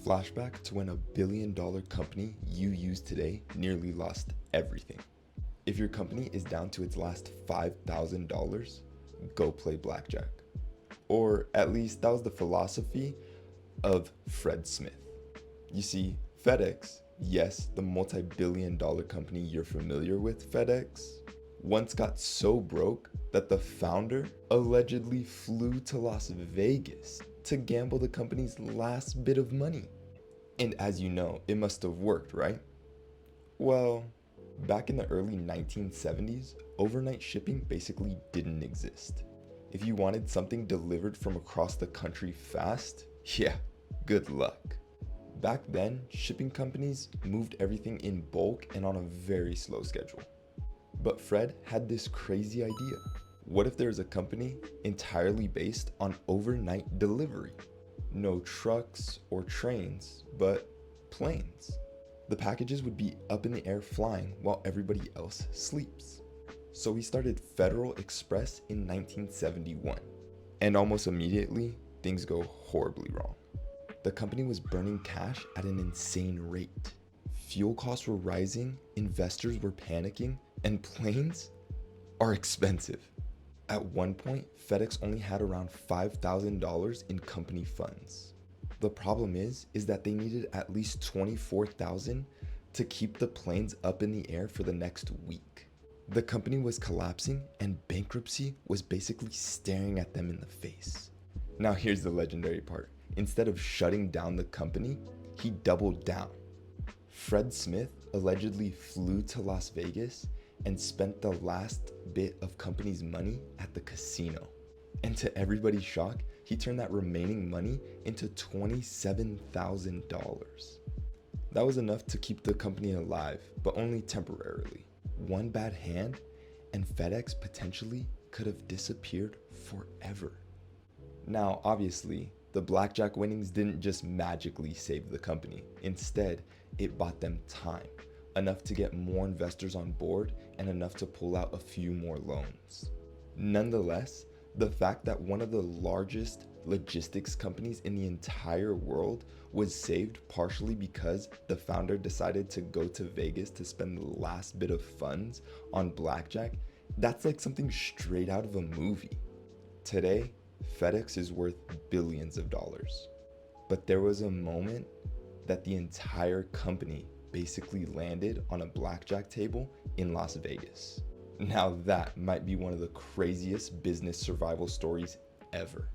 Flashback to when a $1 billion company you use today nearly lost everything. If your company is down to its last $5,000, go play blackjack. Or at least that was the philosophy of Fred Smith. You see, FedEx, yes, the multi-billion-dollar company you're familiar with, FedEx, once got so broke that the founder allegedly flew to Las Vegas to gamble the company's last bit of money. And as you know, it must have worked, right? Well, back in the early 1970s, overnight shipping basically didn't exist. If you wanted something delivered from across the country fast, yeah, good luck. Back then, shipping companies moved everything in bulk and on a very slow schedule. But Fred had this crazy idea. What if there was a company entirely based on overnight delivery? No trucks or trains, but planes. The packages would be up in the air flying while everybody else sleeps. So he started Federal Express in 1971. And almost immediately, things go horribly wrong. The company was burning cash at an insane rate. Fuel costs were rising, investors were panicking, and planes are expensive. At one point, FedEx only had around $5,000 in company funds. The problem is that they needed at least $24,000 to keep the planes up in the air for the next week. The company was collapsing and bankruptcy was basically staring at them in the face. Now here's the legendary part. Instead of shutting down the company, he doubled down. Fred Smith allegedly flew to Las Vegas and spent the last bit of company's money at the casino. And to everybody's shock, he turned that remaining money into $27,000. That was enough to keep the company alive, but only temporarily. One bad hand, and FedEx potentially could have disappeared forever. Now, obviously, the blackjack winnings didn't just magically save the company. Instead, it bought them time, enough to get more investors on board and enough to pull out a few more loans. Nonetheless, the fact that one of the largest logistics companies in the entire world was saved partially because the founder decided to go to Vegas to spend the last bit of funds on blackjack, that's like something straight out of a movie. Today, FedEx is worth billions of dollars. But there was a moment that the entire company basically landed on a blackjack table in Las Vegas. Now that might be one of the craziest business survival stories ever.